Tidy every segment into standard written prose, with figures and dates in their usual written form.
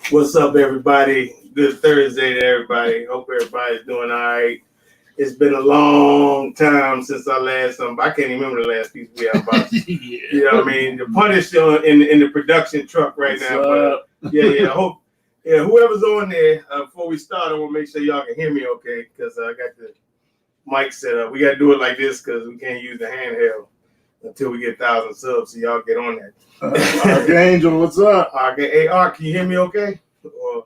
What's up, everybody? Good Thursday to everybody. Hope everybody's doing all right. It's been a long time since I last I can't even remember the last piece we had about. Yeah. You know what I mean? The punish in the production truck right now. But, I hope whoever's on there before we start, I want to make sure y'all can hear me okay because I got the mic set up. We got to do it like this because we can't use the handheld until we get 1,000 subs. So y'all get on that. Archangel, what's up? Hey, Art, can you hear me okay? Or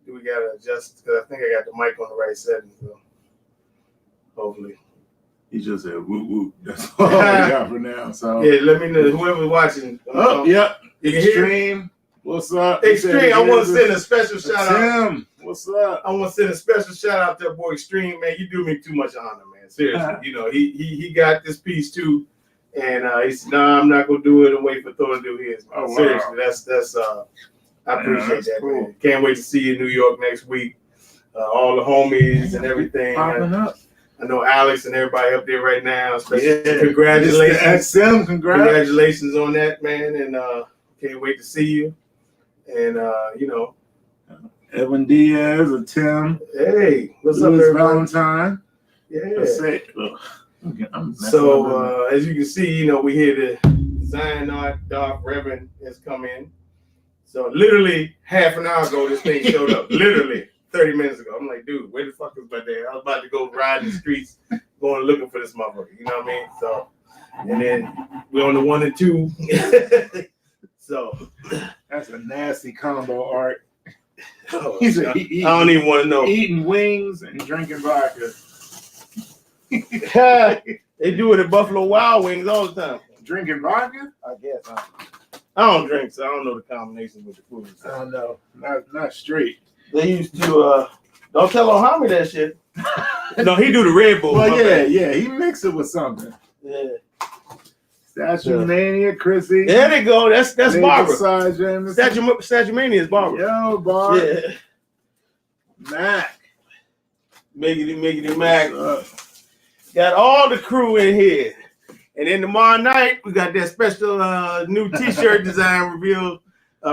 do we gotta adjust? Because I think I got the mic on the right setting. So hopefully. He just said whoop whoop. That's all we got for now. So yeah, let me know whoever's watching. Yep. You can hear Extreme. What's up? Extreme. I want to send a special shout out. Tim, what's up? I want to send a special shout out to that boy Extreme, man. You do me too much honor, man. Seriously. You know, he got this piece too. And he said, "No, I'm not gonna do it and wait for Thor to do his." Man. Oh, seriously, wow. that's I appreciate that, cool. man. Can't wait to see you in New York next week. All the homies and everything. Popping up. I know Alex and everybody up there right now. Yeah. Congratulations. XM, Congratulations on that, man. And can't wait to see you. And Evan Diaz or Tim. Hey, what's up, Louis everybody? Valentine. Yeah. So as you can see, we hear the Xionart Darth Revan has come in. So literally half an hour ago, this thing showed up. Literally 30 minutes ago. I'm like, dude, where the fuck is my dad? I was about to go ride the streets, going looking for this motherfucker. You know what I mean? So, and then we're on the 1 and 2. So that's a nasty combo, Art. I don't even want to know. Eating wings and drinking vodka. They do it at Buffalo Wild Wings all the time. Drinking vodka? I guess. I don't drink, so I don't know the combination with the food. So. I don't know. Not straight. They used to don't tell Ohami that shit. No, he do the Red Bull. Well, yeah, he mixed it with something. Yeah. Statue Mania, Chrissy. There they go. That's Barbara. Statue Mania is Barbara. Yo, Barbara. Yeah. Mac. Miggity Mac. Got all the crew in here. And then tomorrow night, we got that special new T-shirt design reveal.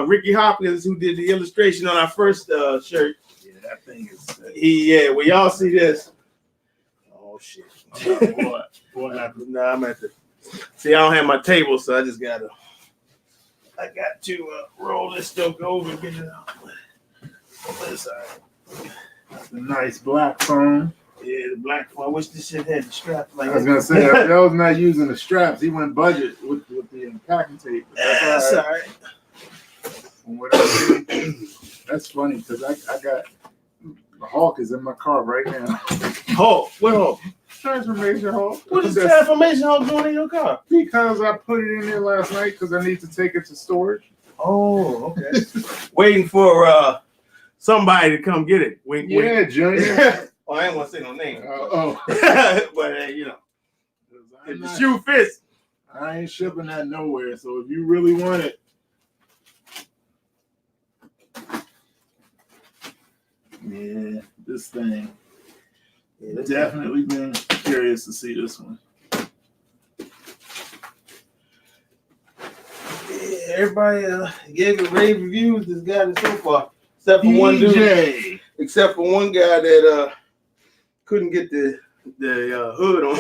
Ricky Hopkins, who did the illustration on our first shirt. Yeah, that thing is sick. Well, y'all see this. Oh, shit. What happened? Nah, I'm at the... See, I don't have my table, so I got to roll this stuff over and get it out. On this side. That's a nice black phone. Yeah, the black phone. I wish this shit had the strap. Like I was going to say, if y'all was not using the straps, he went budget with the packing tape. That's all right. That's funny because I got the Hulk is in my car right now. Hulk? What Hulk? Transformation Hulk. What is Transformation Hulk doing in your car? Because I put it in there last night because I need to take it to storage. Oh, okay. Waiting for somebody to come get it. Wink, yeah, wink. Junior. I ain't want to say no name. But if the shoe fits. I ain't shipping that nowhere. So if you really want it. Yeah, this thing. Yeah, definitely been curious to see this one. Yeah, everybody gave it rave reviews. This got it so far, except for one dude. Except for one guy that couldn't get the hood on.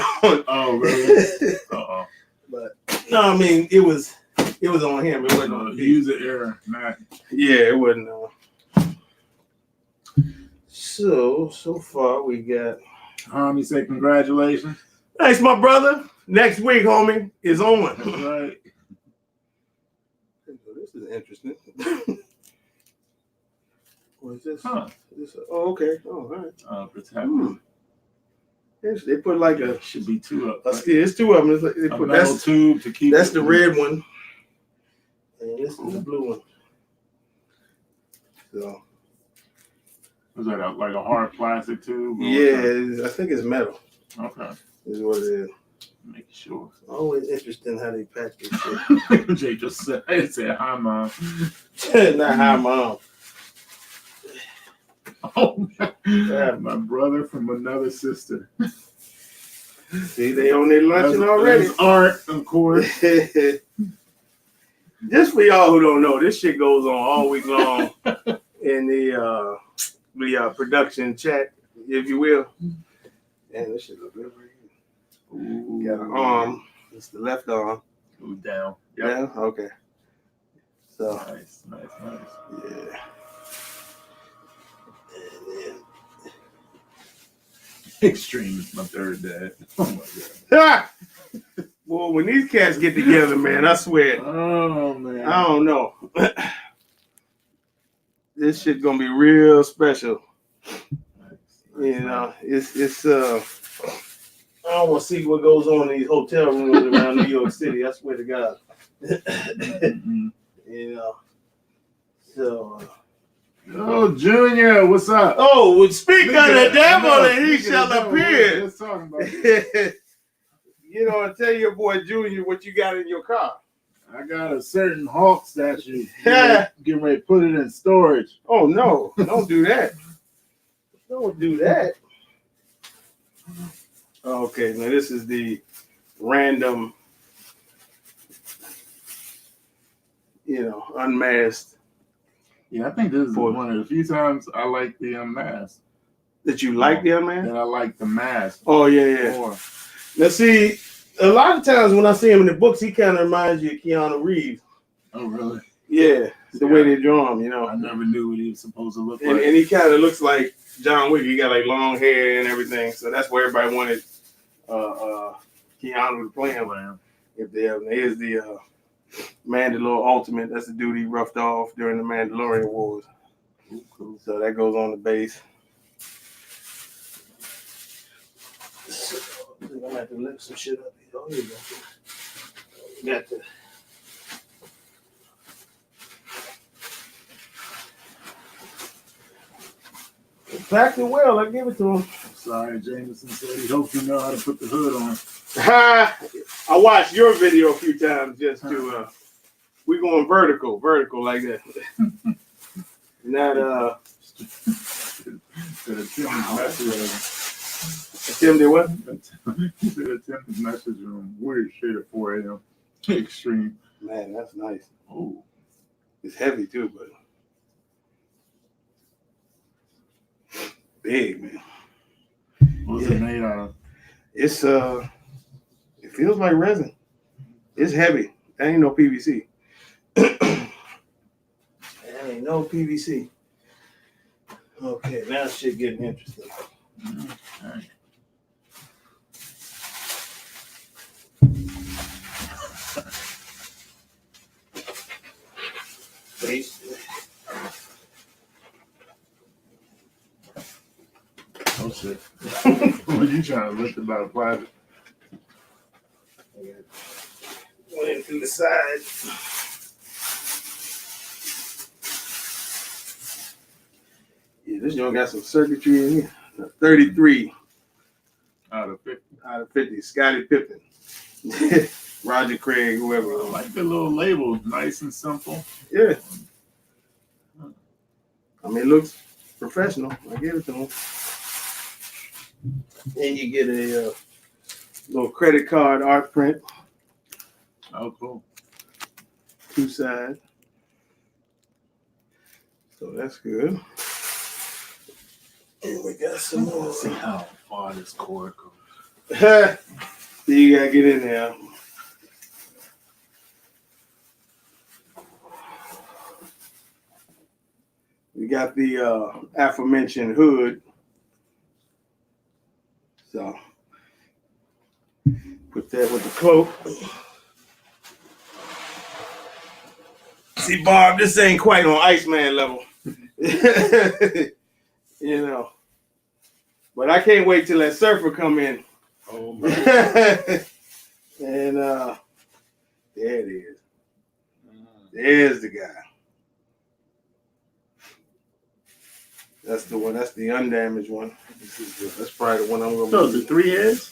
Oh, really? But no, I mean it was on him. It wasn't on the user error, Matt. Yeah, it wasn't. So far we got. Homie say congratulations. Thanks, my brother. Next week, homie, is on. That's right. This is interesting. What is this? Huh. Oh, okay. Oh, all right. Protect. They put like a should be two up. Right? It's two of them. It's like they put metal tube to keep. That's the red one, and this is the blue one. So. Was that like a hard plastic tube? Yeah, I think it's metal. Okay. Is what it is. Make sure. Always interesting how they pack this shit. Jay just said hi, Mom. Not hi, Mom. Oh, my brother from another sister. See, they on their luncheon already. Art, of course. Just for y'all who don't know, this shit goes on all week long in the production chat, if you will. And this shit look good right here. Got an arm. It's the left arm. Move down. Yep. Yeah. Okay. So nice. Yeah. Extreme is my third dad. Oh my god. Well, when these cats get together, man, I swear. Oh man. I don't know. This shit gonna be real special. You know, it's I don't want to see what goes on in these hotel rooms around New York City. I swear to God. You know. So. Oh, Junior, what's up? Oh, well, speak of the devil, and he shall appear. Let's talk about it. You know, I tell your boy Junior what you got in your car. I got a certain Hulk statue. Getting ready to put it in storage. Oh no! Don't do that. Don't do that. Okay, now this is the random, unmasked. Yeah, I think this is one of the few times I like the unmasked. That you like the unmasked? That I like the mask. Oh, yeah. More. Now, see, a lot of times when I see him in the books, he kind of reminds you of Keanu Reeves. Oh, really? Yeah, the way they draw him, I never knew what he was supposed to look like. And he kind of looks like John Wick. He got like long hair and everything. So that's where everybody wanted Keanu to play him. If they have, here's the Mandalore Ultimate. That's the dude he roughed off during the Mandalorian Wars. Cool. So that goes on the base. So, I think I'm gonna have to lift some shit up here. Oh, here you go. Got to. Packed it well. I give it to him. Sorry, Jameson said he hopes you know how to put the hood on. I watched your video a few times just to we going vertical like that. Not Tim did what? He said attempted message room. Weird shit at 4 a.m. Extreme. Man, that's nice. Oh, it's heavy too, but big, man. What's it made out of? It's it feels like resin. It's heavy. That ain't no PVC. That ain't no PVC. Okay, now shit getting interesting. All right. Oh shit. What are you trying to lift about a private? Went in through the side. Yeah, this joint got some circuitry in here. 33 out of 50. Out of 50. Scottie Pippen. Roger Craig, whoever. I like the little label. Nice and simple. Yeah. I mean, it looks professional. I give it to him. And you get a little credit card art print. Oh, cool. 2 sides. So that's good. And we got some more. Let's see how far this cord goes. So you gotta get in there. We got the aforementioned hood. So put that with the cloak. See, Bob, this ain't quite on Iceman level. You know. But I can't wait till that surfer come in. Oh my. And there it is. There's the guy. That's the one. That's the undamaged one. That's probably the one I'm gonna. So is it 3 heads?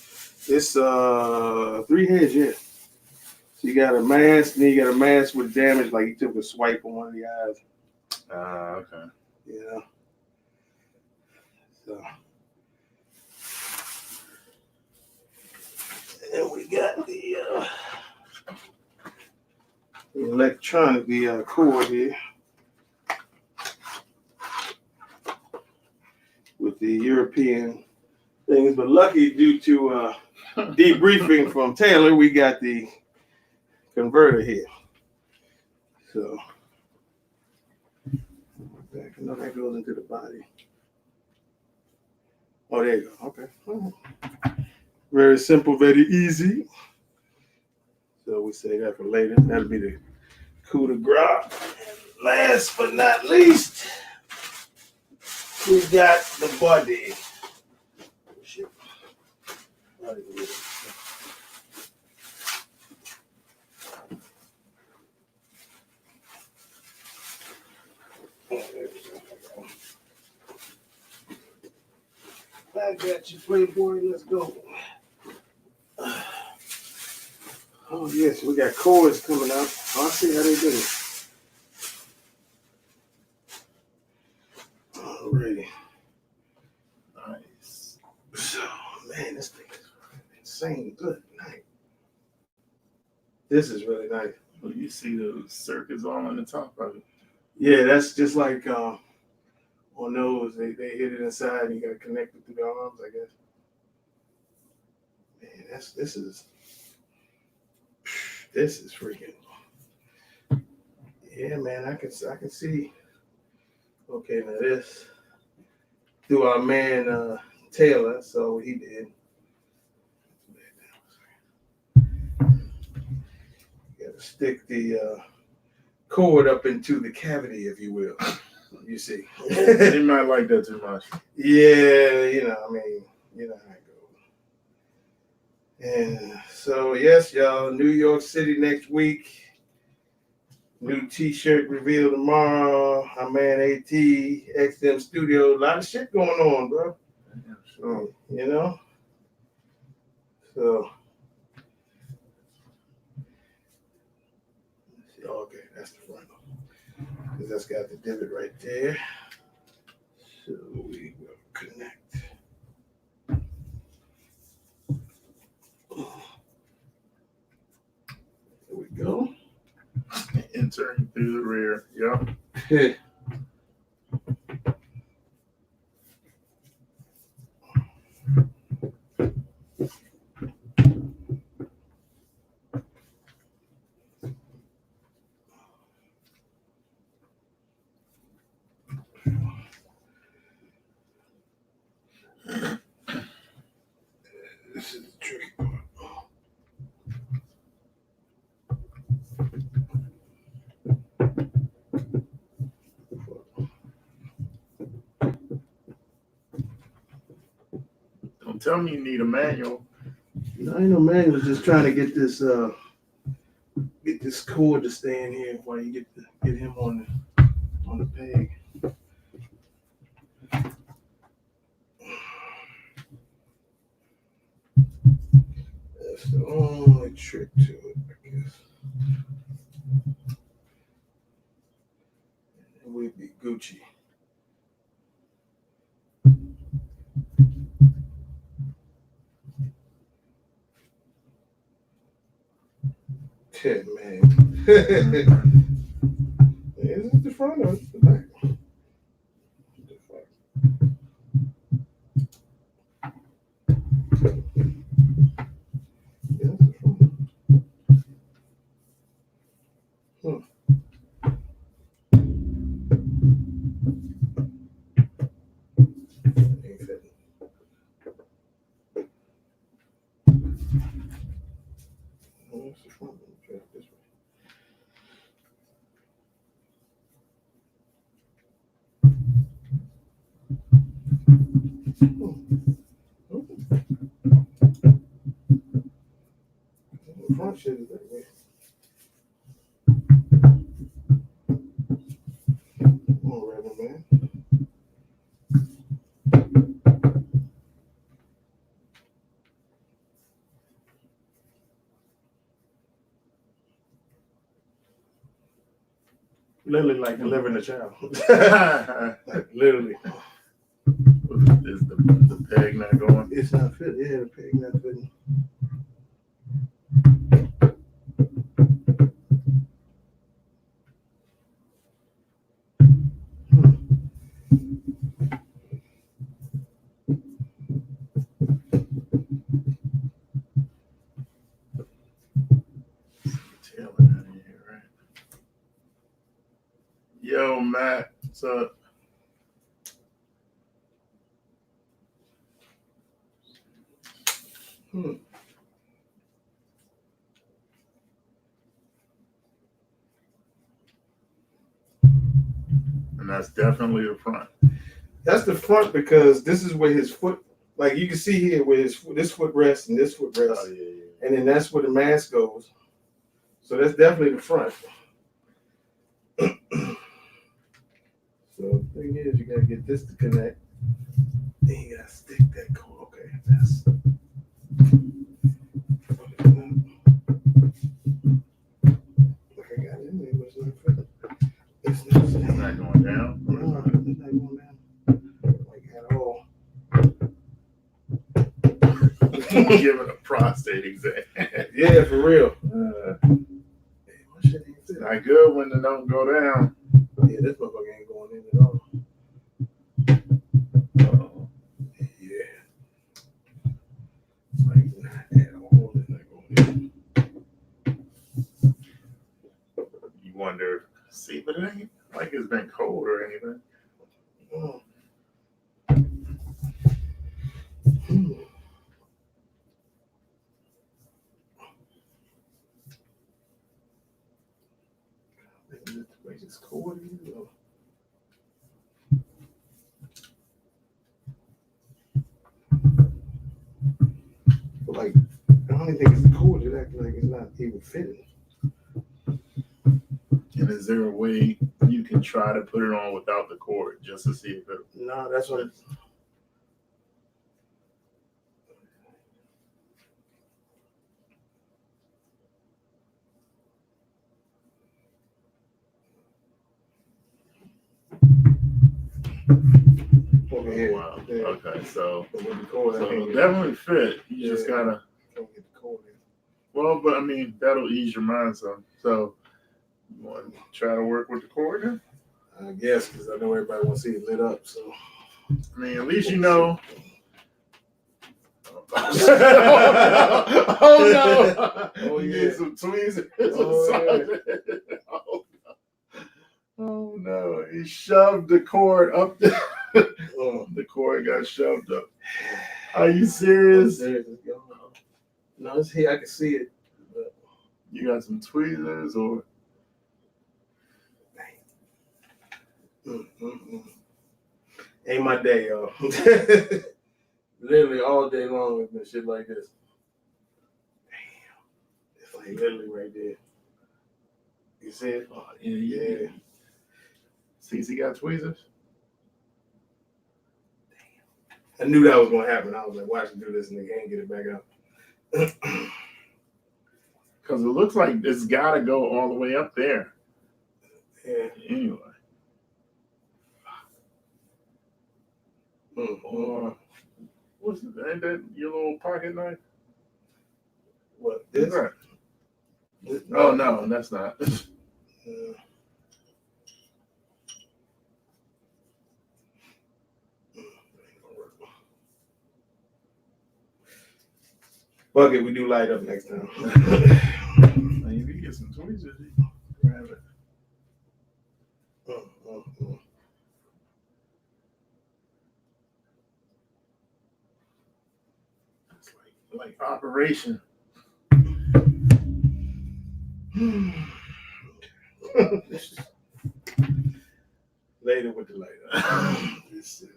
It's 3 heads, yeah. So you got a mask, and then you got a mask with damage, like he took a swipe on one of the eyes. Okay. Yeah. So. And we got the, electronically cord here with the European things, but lucky due to debriefing from Taylor, we got the converter here. So I know that goes into the body. Oh, there you go. Okay. Very simple, very easy. So we say that for later. That'll be the coup de grace. Last but not least, we got the body. Shit. I got you, Playboy. Let's go. Oh, yes, we got cords coming out. I'll see how they do it. Alrighty. Nice. So, man, this thing is insane good night. This is really nice. Well, you see the circuits all on the top of it. Yeah, that's just like on those, they hit it inside and you got to connect it through the arms, I guess. Man, this is freaking. Yeah, man, I can see. Okay, now this through our man Taylor, so what he did. You got to stick the cord up into the cavity, if you will. You see, They might like that too much. Yeah, you know how it goes. And so, yes, y'all, New York City next week. New T-shirt reveal tomorrow. Our man AT, XM Studio. A lot of shit going on, bro. Yeah, sure. You know? So, okay, that's the front. Because that's got the divot right there. So we will connect. There we go. Entering through the rear. Yep. This is the tricky part. Don't tell me you need a manual. No, ain't no manual. Just trying to get this cord to stay in here while you get him on the peg. That's the only trick to it, I guess. And we'd be Gucci. Yeah, man. Is it the front or the back? The front. Yeah, that's the front. Ain't fitting. Oh, that's the front. Okay, this way. The front shit is that way. Come on, Revan, man. Literally like delivering a child. Like literally. Is the peg not going? It's not fitting. Yeah, the peg not fitting. So and that's definitely the front. That's the front because this is where his foot, like you can see here, where this foot rests and this foot rests, Oh, yeah. and then that's where the mask goes. So that's definitely the front. So the thing is, you gotta get this to connect. Then you gotta stick that cord. Okay, that's. Like I got it in there, but it's not going down. No, it's not going down. Like at all. Giving a prostate exam. Yeah, for real. It's not good when they don't go down. Yeah, this motherfucker ain't going in at all. Yeah. Like, not at all. It's not going in. You wonder, see, but it ain't like it's been cold or anything. Oh. This cord is, but like, I don't even think it's the cord. It acts like it's not even fitting. And is there a way you can try to put it on without the cord just to see if it? No, that's what. Okay, wow. Yeah. Okay, so Cord, it'll definitely fit. You just gotta. Can't get the cord in. Well, but I mean that'll ease your mind some. So you want to try to work with the cord then? I guess because I know everybody wants to see it lit up. So I mean, at least you know. Oh no! Oh You yeah! get some tweezers. Oh no! He shoved the cord up there. The cord got shoved up. Are you serious? No, it's here. I can see it. But... You got some tweezers or? Ain't my day, y'all. Literally all day long with been shit like this. Damn. It's like literally right there. You see it? Oh, yeah. CC got tweezers? Damn. I knew that was going to happen. I was like, watch him do this and they can't get it back out. Because it looks like it's got to go all the way up there. Yeah. Anyway. Or what's it? Ain't that your little pocket knife? What? This? Right. Oh no, that's not. Fuck it, we do light up next time. If you get some tweezers, you can grab it. It's like operation. Later with the light up. This is.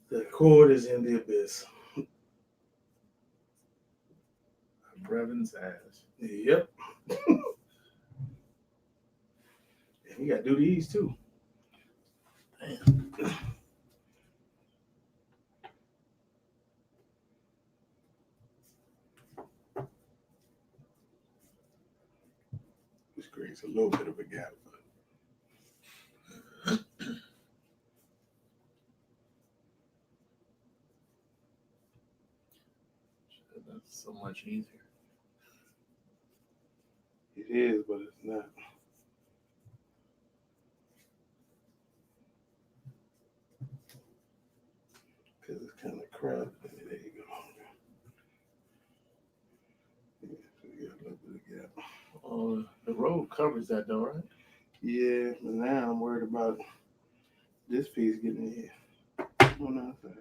The cord is in the abyss. Revan's ass. Yep. We gotta do these too. Damn. Which creates a little bit of a gap. That's so much easier. It is, but it's not. Because it's kind of crowded. There you go. Yeah, so you got a little bit of gap. Oh, The road covers that though, right? Yeah, but now I'm worried about this piece getting in here. On the outside.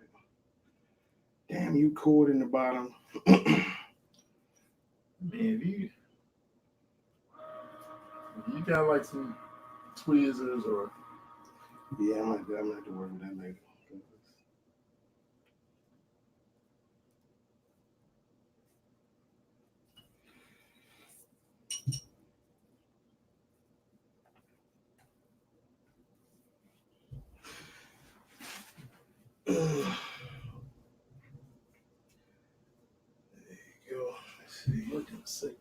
Damn, you cord in the bottom. Man, if you got like some tweezers or Yeah, I'm gonna have to work with that later. There you go. Let's see. looking sick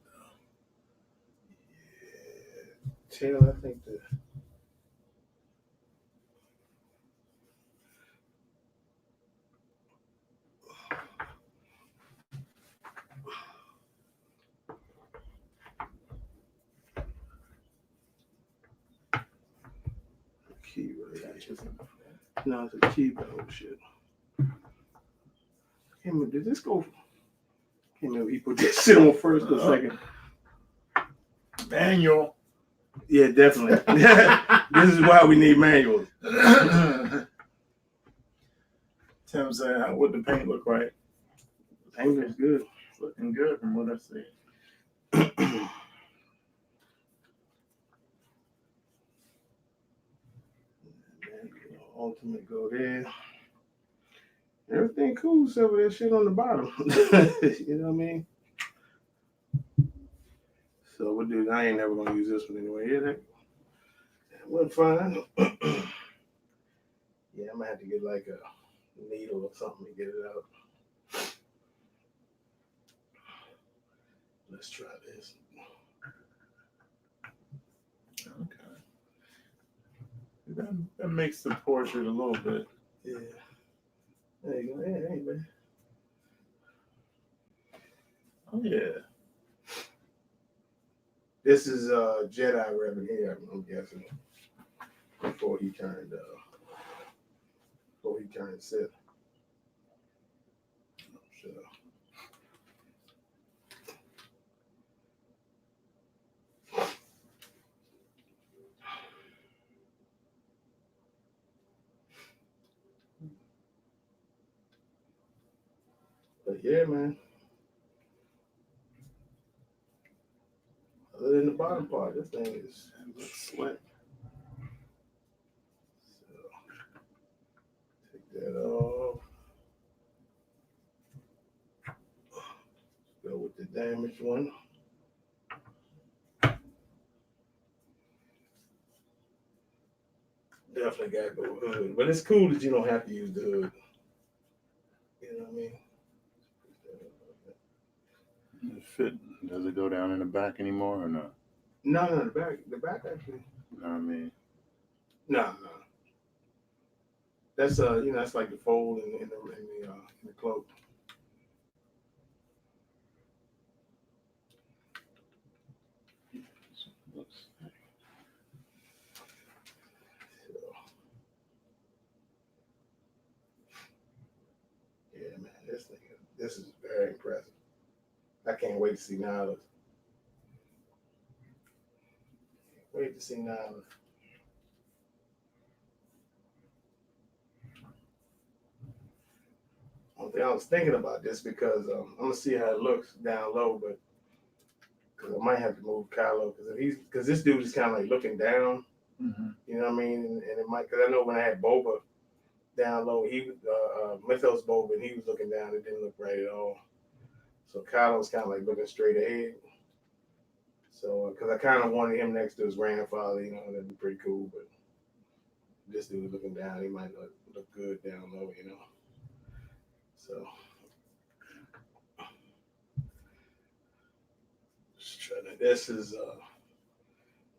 Yeah. Tail, I think the key right here. No, it's a key, but oh shit. Can't remember, did this go? Can't remember, he put this shit on first or second. Manual. Yeah, definitely. This is why we need manuals. Tim said, "How would the paint look like?" The paint looks good. It's looking good from what I see. Ultimate go there. Everything cool except for that shit on the bottom. You know what I mean? So we'll do. I ain't never gonna use this one anyway. Yeah, that went fine. Yeah, I'm gonna have to get like a needle or something to get it out. Let's try this. Okay. That makes the portrait a little bit. Yeah. There you go. Yeah, hey, man. Oh yeah. This is Jedi Revan here, I'm guessing. Before he turned Sith. So. But yeah, man. Other than the bottom part, this thing is slick. So take that off. Go with the damaged one. Definitely gotta go with hood. But it's cool that you don't have to use the hood. You know what I mean? Fit, does it go down in the back anymore or not? No, the back actually. You know what I mean? No. That's that's like the fold in the cloak. Yeah, man, this is very impressive. I can't wait to see Nyla. Wait to see Nyla. I was thinking about this because I'm gonna see how it looks down low, but because I might have to move Kylo because this dude is kind of like looking down. Mm-hmm. You know what I mean? And it might because I know when I had Boba down low, he was Mythos Boba, and he was looking down. It didn't look right at all. So Kylo's kind of like looking straight ahead. So because I kind of wanted him next to his grandfather, that'd be pretty cool. But this dude is looking down. He might not look good down low, So just try to. This is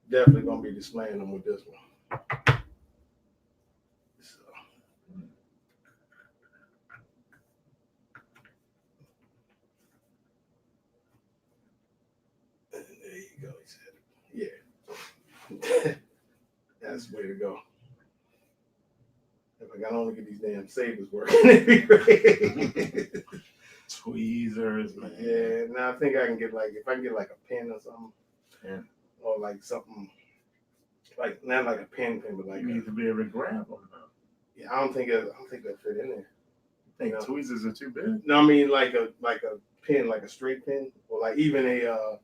definitely gonna be displaying them with this one. So. And there you go. He said, "Yeah, that's the way to go." If I can only get these damn sabers working, it'd be great. Tweezers, man. Yeah, now I think I can get if I can get like a pen or something. Yeah. or like something like not like a pin, but like You need to be able to grab them. yeah. I don't think that fit in there. I think No. tweezers are too big. No, I mean like a pin, like a straight pin, or like even a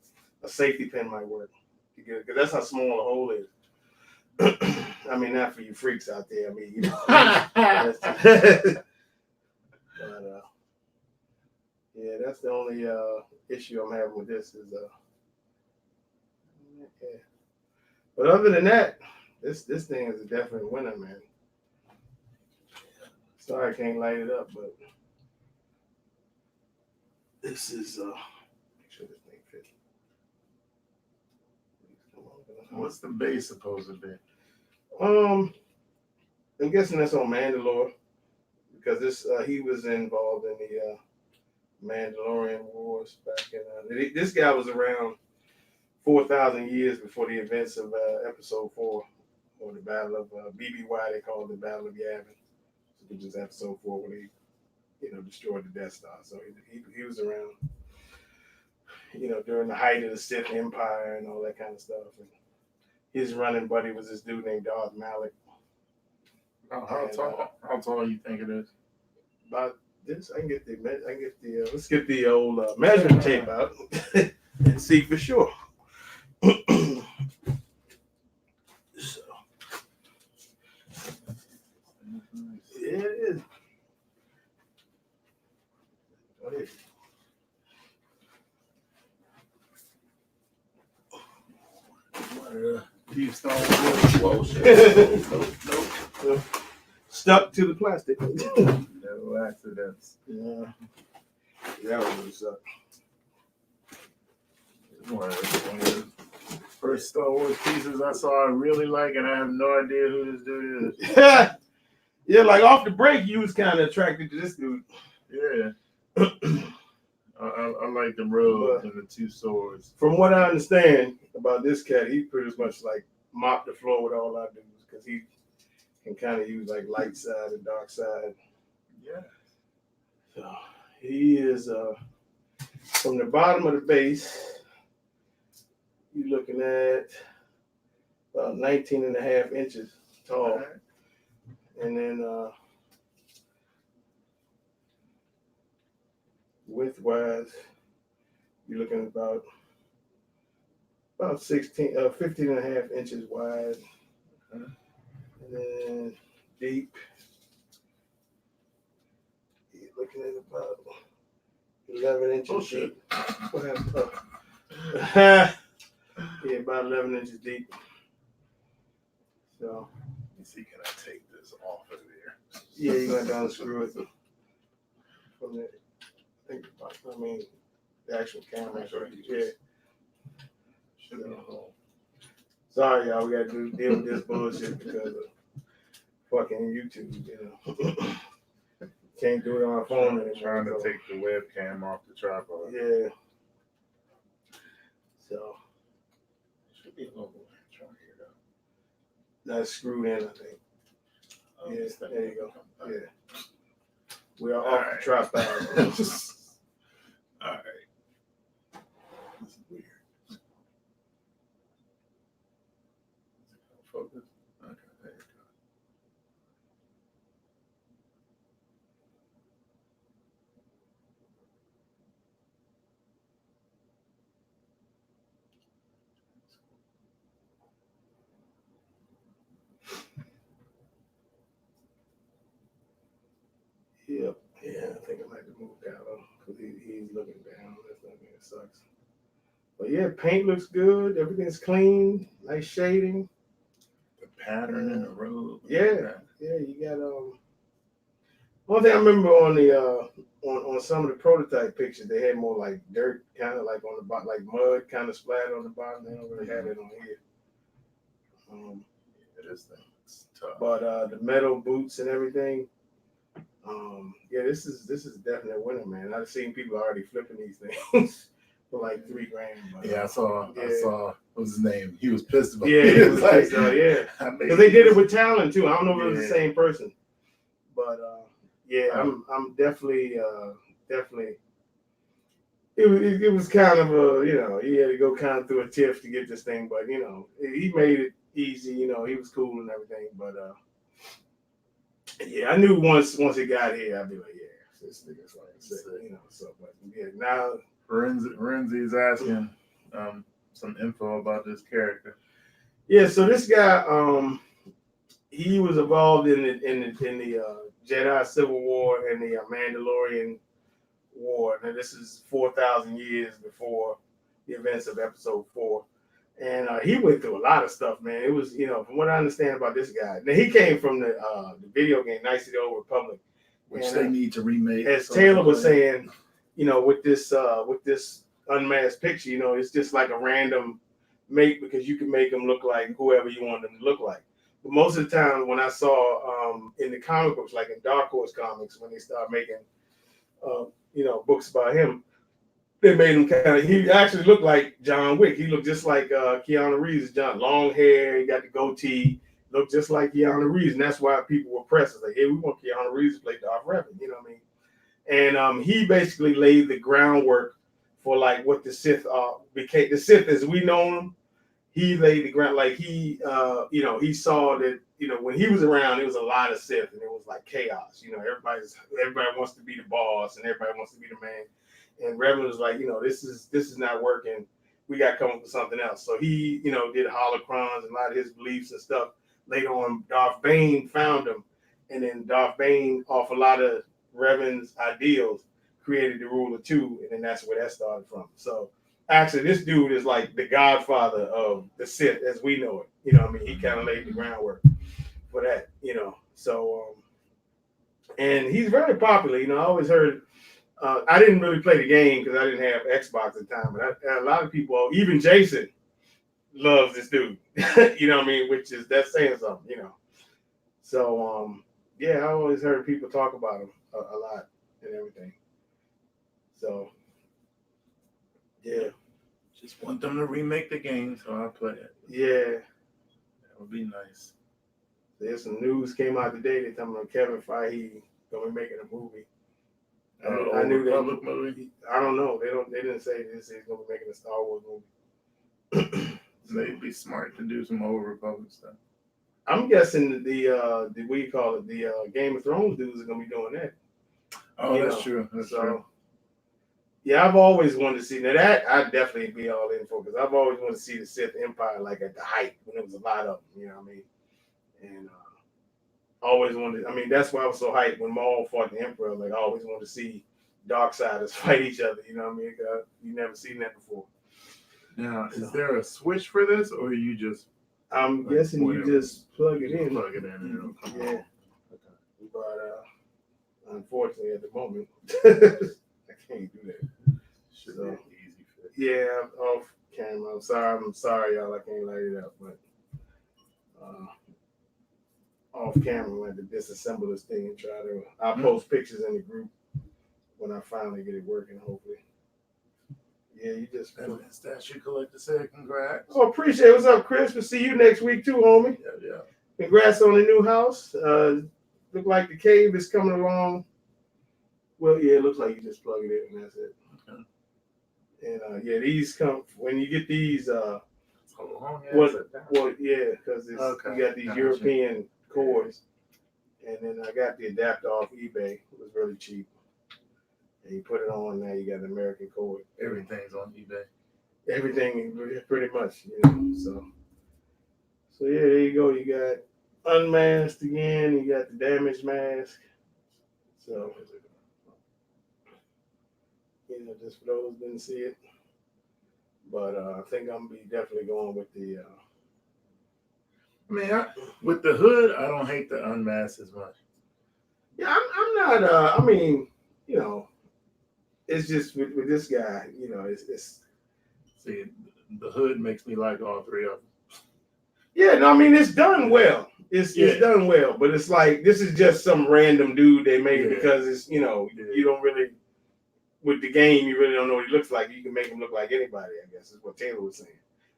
safety pin might work. Because that's how small the hole is. I mean, not for you freaks out there. I mean, you know, but, yeah, that's the only issue I'm having with this is yeah. But other than that, this thing is a definite winner, man. Sorry I can't light it up, but this is make sure this thing fits. What's the base supposed to be? I'm guessing that's on Mandalore because this he was involved in the Mandalorian Wars back in. This guy was around 4,000 years before the events of Episode 4, or the Battle of BBY. They call it the Battle of Yavin, which is Episode 4 when they, destroyed the Death Star. So he was around, during the height of the Sith Empire and all that kind of stuff. And his running buddy was this dude named Darth Malik. How tall you think it is? About this, I can get the let's get the old measuring tape out and see for sure. So, yeah, it is. Go ahead. Deep stone. Whoa, shit. Nope. Stuck to the plastic. No accidents. Yeah. That would really suck. One of the first Star Wars pieces I saw I really like, and I have no idea who this dude is. Yeah, like off the break, you was kind of attracted to this dude. Yeah. I like the robes and the two swords. From what I understand about this cat, he pretty much like mop the floor with all our dudes because he can kind of use like light side and dark side. Yeah. So he is from the bottom of the base, you're looking at about 19 and a half inches tall. Right. And then width-wise, you're looking at about 15 and a half inches wide. Okay. And then deep, you're looking at about 11 inches deep. What happened? Yeah, about 11 inches deep. So, let me see, can I take this off of there? yeah, you're going to unscrew it from the, the actual camera. Yeah. Should be a hole. Sorry, y'all, we got to deal with this bullshit because of fucking YouTube, Can't do it on our phone anymore. Trying to take the webcam off the tripod. Yeah. So. Should be a little bit. Trying to hear that. That's screwed in, I think. Oh, Yeah, there you go. Yeah. We are All off right. the tripod. All right. This is weird. Focus. Okay, there you go. Yep. Yeah, I think I might have moved down because he's looking down. That's not good. It sucks. But yeah, paint looks good. Everything's clean. Nice shading. The pattern in the robe. Yeah. Yeah, you got one thing I remember on the on some of the prototype pictures, they had more like dirt, kind of like on the bottom, like mud, kind of splattered on the bottom. They don't really have it on here. This thing is tough. But the metal boots and everything. Yeah, this is definitely a winner, man. I've seen people already flipping these things for like $3,000. But, Yeah, I saw. What's his name? He was pissed about Yeah, it. he was like, yeah. Because they did it with Talon too. I don't know if it was the same person, but yeah, I'm definitely it was kind of a, he had to go kind of through a tiff to get this thing, but he made it easy. He was cool and everything, but yeah, I knew once it got here, I'd be like, yeah, this nigga's like sick, So, but yeah, now Renzi's asking some info about this character. Yeah, so this guy, he was involved in the Jedi Civil War and the Mandalorian War. Now this is 4,000 years before the events of Episode 4, and he went through a lot of stuff, man. It was, from what I understand about this guy. Now he came from the video game Knights of the Old Republic, which they need to remake. As Taylor was saying, with this unmasked picture, it's just like a random make because you can make them look like whoever you want them to look like. But most of the time, when I saw in the comic books, like in Dark Horse comics, when they start making books about him, they made him he actually looked like John Wick. He looked just like Keanu Reeves. John, long hair, he got the goatee, looked just like Keanu Reeves, and that's why people were pressed. It's like, hey, we want Keanu Reeves to play Darth Revan, you know what I mean? And he basically laid the groundwork for like what the Sith became. The Sith as we know them, he laid the ground. Like he saw that when he was around, it was a lot of Sith, and it was like chaos. Everybody wants to be the boss, and everybody wants to be the man. And Revan was like, this is not working. We got to come up with something else. So he, did holocrons and a lot of his beliefs and stuff. Later on, Darth Bane found him, and then Darth Bane, off a lot of Revan's ideals, created the Ruler 2, and then that's where that started from. So actually, this dude is like the godfather of the Sith as we know it. He kind of laid the groundwork for that. So and he's very popular. I always heard. I didn't really play the game because I didn't have Xbox at the time, but a lot of people, even Jason, loves this dude. Which is that's saying something. So yeah, I always heard people talk about him a lot and everything. So yeah, just want them to remake the game, so I'll play it. Yeah, that would be nice. There's some news came out today that talking about Kevin Feige gonna be making a movie. I knew that movie. I don't know. They didn't say this is gonna be making a Star Wars movie. They'd be smart to do some Old Republic stuff. I'm guessing the Game of Thrones dudes are gonna be doing that. Oh, that's true. That's true. Yeah, I've always wanted to see that. I'd definitely be all in for because I've always wanted to see the Sith Empire like at the height when there was a lot of them. You know what I mean? And always wanted. I mean, that's why I was so hyped when Maul fought the Emperor. Like I always wanted to see Darksiders fight each other. You know what I mean? You never seen that before. Now, is there a switch for this, or you just? I'm guessing you just plug it in. Plug it in, and it'll come on. Okay. But unfortunately, at the moment, I can't do that. Should be an easy fix. Yeah, I'm off camera. I'm sorry, y'all. I can't light it up, but off camera, I had to disassemble this thing and try to. I'll post pictures in the group when I finally get it working. Hopefully. Yeah, you just. Statue Collector said congrats. Oh, appreciate it. What's up, Chris? We'll see you next week too, homie. Yeah. Congrats on the new house. Look like the cave is coming along. Well, yeah, it looks like you just plug it in and that's it. Okay. And yeah, these come when you get these. Because you got these European cords, and then I got the adapter off eBay. It was really cheap. And you put it on now, you got an American cord. Everything's on eBay. Everything, pretty much, So yeah, there you go. You got unmasked again. You got the damaged mask. So, just for those who didn't see it. But I think I'm gonna be definitely going with the. With the hood, I don't hate the unmask as much. Yeah, I'm not. I mean, it's just with this guy. It's. See, the hood makes me like all three of them. Yeah, no, I mean it's done well. It's done well, but it's like this is just some random dude they made because it's you don't really with the game you really don't know what he looks like. You can make him look like anybody. I guess is what Taylor was saying.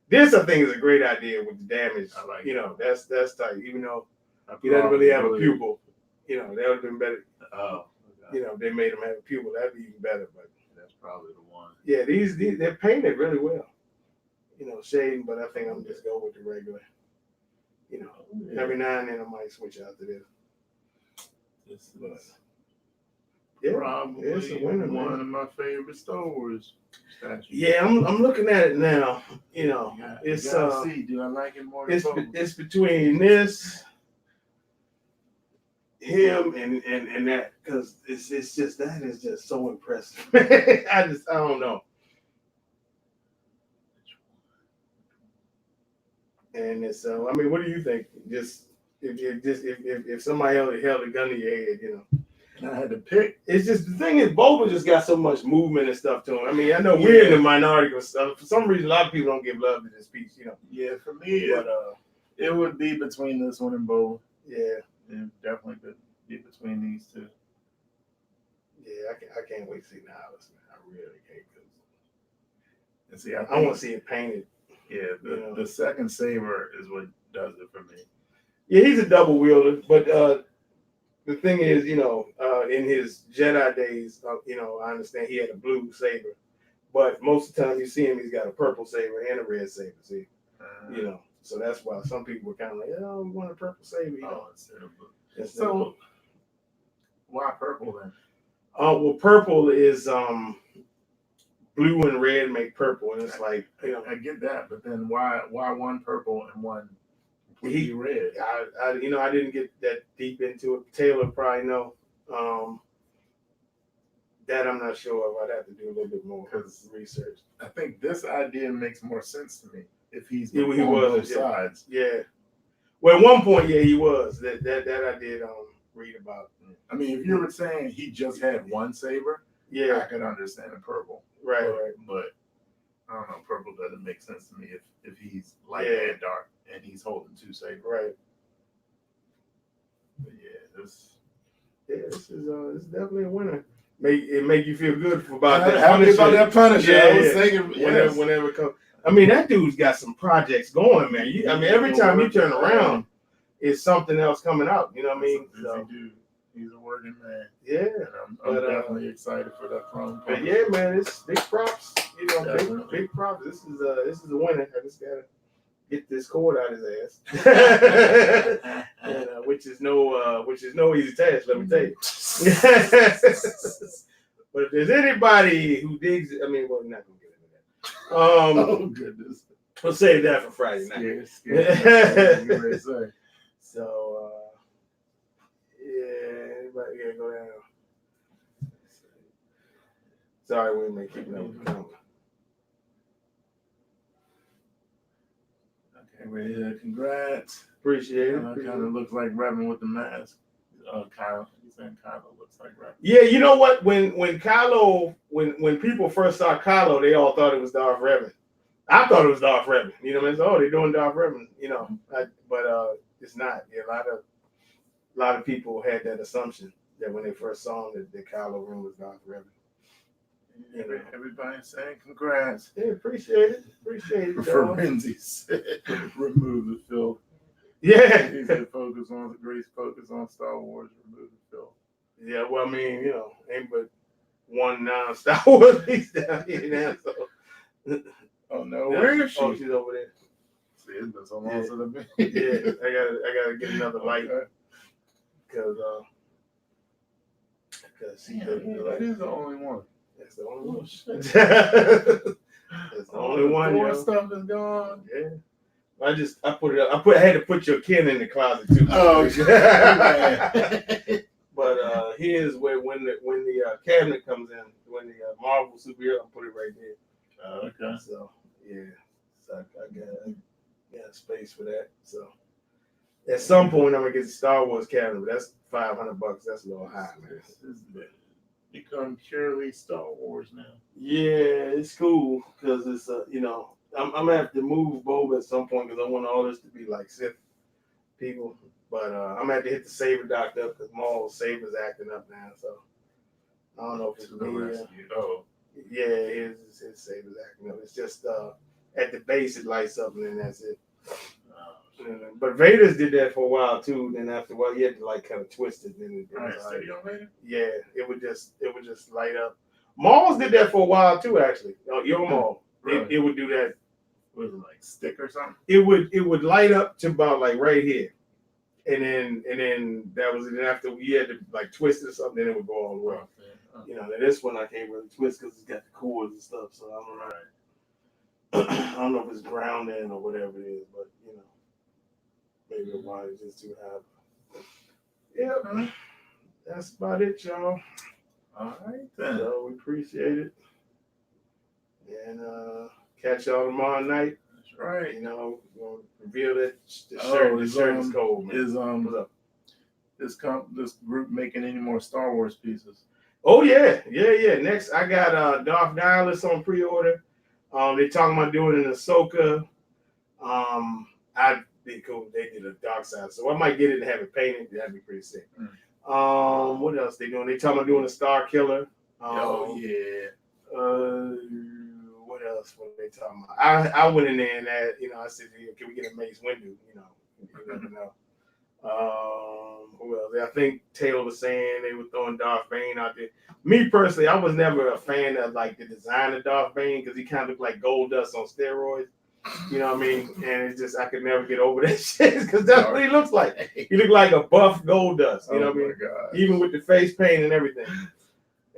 This I think is a great idea with the damage. I like that's tight. Even though he doesn't really have a pupil, that would have been better. Oh, they made him have a pupil. That'd be even better. But that's probably the one. yeah, these they're painted really well. You know, shading, but I think I'm just go with the regular. You know, every now and then I might switch out to this. This But, is yeah, probably it's a winner, man. one of my favorite Star Wars statues. Yeah, I'm looking at it now. You know, You it's gotta see. Do I like it more than Boba? it's between this, him, and that, because it's just that is just so impressive. I don't know. And it's I mean, what do you think? Just if somebody held a gun to your head, you know. And I had to pick. It's just the thing is, Boba just got so much movement and stuff to him. I mean, I know we're in the minority, but for some reason, a lot of people don't give love to this piece, you know. Yeah, for me, But it would be between this one and Boba. yeah, It definitely could be between these two. yeah, I can't wait to see the house, man. I really can't. And see, I want to see it painted. Yeah, the second saber is what does it for me. Yeah, he's a double wielder, but the thing is, you know, in his Jedi days, you know, I understand he had a blue saber, but most of the time you see him, he's got a purple saber and a red saber. See, you know, so that's why some people were kind of like, oh, we want a purple saber. You know? So why purple then? Well, purple is blue and red make purple, and it's like, you know, I get that, but then why one purple and one completely red? I you know, I didn't get that deep into it. Taylor probably know. That I'm not sure of. I'd have to do a little bit more research. I think this idea makes more sense to me if he's he on was both sides. Yeah. Well, at one point, yeah, he was. That I did read about. I mean, if you were saying he just had one saber, yeah, I could understand the purple. Right. But I don't know, purple doesn't make sense to me if he's light and dark and he's holding two sabers. Right. But yeah, this is definitely a winner. Make you feel good about that. Happy about that Punisher. Yeah, I was thinking whenever it comes. I mean, that dude's got some projects going, man. I mean, every time you turn around, it's something else coming out. You know what I mean? He's a working man. Yeah, and I'm definitely excited for that throne. But yeah, man, it's big props. You know, big props. This is a winner. I just gotta get this cord out his ass, and, which is no easy task. Let me tell you. But if there's anybody who digs, I mean, well, we're not gonna get into that. Oh goodness. We'll save that for Friday night. Scared. So, yeah, anybody gotta go down. Sorry, we may keep it up. Okay, we're here. Congrats. Appreciate it. Kind of looks like Revan with the mask. Kylo. He's saying Kylo looks like Revan. Yeah, you know what? When Kylo, when people first saw Kylo, they all thought it was Darth Revan. I thought it was Darth Revan. You know what I mean? So, they're doing Darth Revan. You know, but it's not. Yeah, a lot of people had that assumption that when they first saw him that Kylo Ren was Darth Revan. You know, everybody's saying congrats. Yeah, appreciate it. Renzi said, remove the filth. Yeah. He said, focus on Star Wars, remove the filth. Yeah, well, I mean, you know, ain't but one non-Star Wars piece down here now, so. Oh, no, where is she? Oh, she's over there. See, it's been so long since I've been. Yeah, I gotta get another light. Because that is the only one. That's the only one. Shit. That's the only one. More stuff is gone. Yeah. I put it up. I had to put your kin in the closet too. Oh, but here's where when the cabinet comes in, when the Marvel superhero, I'll put it right there. Okay. So yeah, so I got space for that. So at some point I'm gonna get the Star Wars cabinet, but that's $500. That's a little high, man. This has become purely Star Wars now. Yeah, it's cool because it's you know, I'm gonna have to move Boba at some point because I want all this to be like Sith people. But I'm gonna have to hit the saber doctor up because Maul's saber's acting up now. So I don't know if it's me. Yeah, his saber's acting up. It's just at the base it lights up and then that's it. But Vader's did that for a while too. Then after a while, you had to like kind of twist it. Then it was Vader? yeah, it would just light up. Malls did that for a while too, actually. Your mall, Really? it would do that. Was it like stick or something? It would light up to about like right here, and then that was it. And after you had to like twist it or something, then it would go all the way. You know, and this one I can't really twist because it's got the cords and stuff. So I don't know. I don't know if it's ground in or whatever it is, but you know, maybe the wire is just too high. Yeah, that's about it, y'all. All right then. So we appreciate it, and catch y'all tomorrow night. That's right. You know, we're gonna reveal that the shirt is cold, man. Is What's up? this group making any more Star Wars pieces? Oh yeah. Next, I got Darth Nihilus on pre-order. They're talking about doing an Ahsoka. I'd be cool if they did a dark side, so I might get it and have it painted. That'd be pretty sick. What else they doing? They talking about doing a Star Killer. Oh yeah. What else? What are they talking about? I went in there and I said, can we get a Mace Windu? You know, you never know. Who else? I think Taylor was saying they were throwing Darth Bane out there. Me personally, I was never a fan of like the design of Darth Bane because he kind of looked like gold dust on steroids. You know what I mean? And it's just I could never get over that shit because that's what he looks like. He looked like a buff gold dust. You know what I mean? God. Even with the face paint and everything.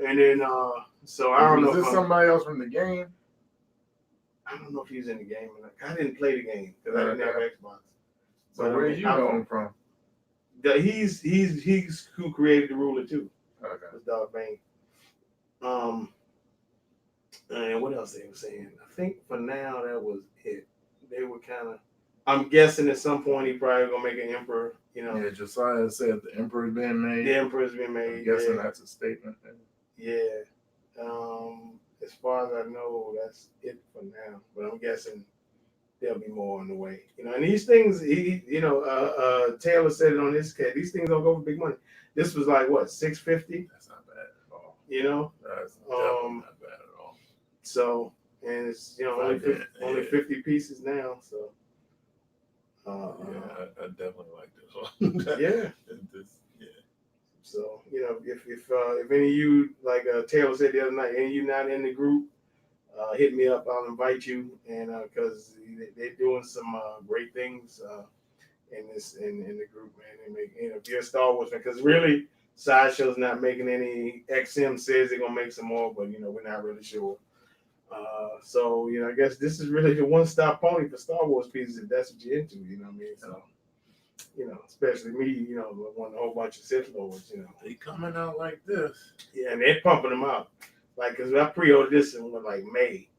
And then so I don't know. Is this somebody else from the game? I don't know if he's in the game or not. I didn't play the game because I didn't have Xbox. So where you know him from? He's who created the ruler too. Okay. It's Darth Bane. And what else they were saying? I think for now that was it. They were kind of. I'm guessing at some point he probably gonna make an emperor. You know. Yeah, Josiah said the emperor's being made. The emperor's been made. I'm guessing that's a statement. Yeah. As far as I know, that's it for now. But I'm guessing there'll be more on the way. You know, and these things, Taylor said it on his cat. These things don't go for big money. This was like what, $650? That's not bad at all. You know, that's definitely not bad at all. So, and it's only 50 pieces now. So, I definitely like this one. Yeah. So, you know, if any of you, like Taylor said the other night, any of you not in the group, hit me up. I'll invite you, and because they're doing some great things in the group, man. They make, if you're a Star Wars fan, because really Sideshow's not making any. XM says they're gonna make some more, but we're not really sure. So I guess this is really the one-stop pony for Star Wars pieces if that's what you're into. You know what I mean? So. Especially me, want a whole bunch of Sith Lords, They coming out like this. Yeah, and they're pumping them out. Like, because I pre-ordered this in like May,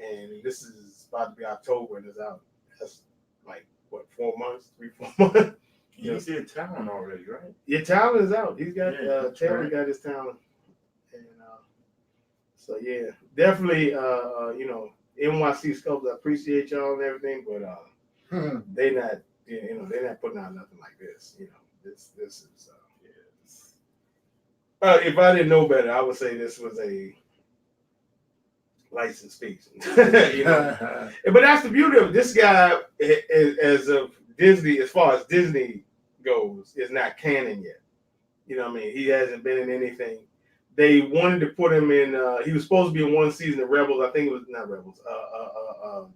and this is about to be October, and it's out. That's like, what, 4 months? 3-4 months? You did Talon already, right? Yeah, Talon is out. He's got, Taylor right. got his Talon. And so, yeah, definitely, NYC Sculpts, I appreciate y'all and everything, but they not, they're not putting out nothing like this. This is. If I didn't know better, I would say this was a licensed piece. But that's the beauty of it. This guy, as of Disney, as far as Disney goes, is not canon yet. You know what I mean? He hasn't been in anything. They wanted to put him in. He was supposed to be in one season of Rebels. I think it was not Rebels.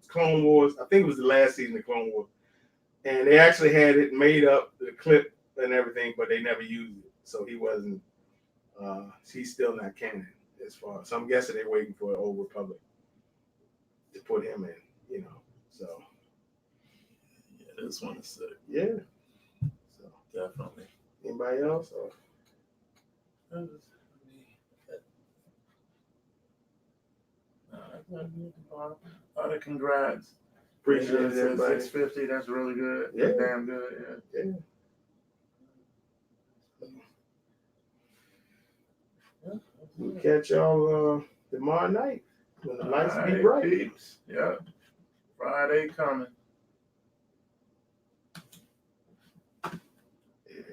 Clone Wars. I think it was the last season of Clone Wars. And they actually had it made up, the clip and everything, but they never used it. So he wasn't, he's still not canon as far. So I'm guessing they're waiting for Old Republic to put him in, so. Yeah, this one is sick. Yeah. So Definitely. Anybody else? Congrats. Appreciate it, everybody. 650, that's really good. Yeah. That's damn good. Yeah. We'll catch y'all tomorrow night when the lights be bright. Yep. Friday coming.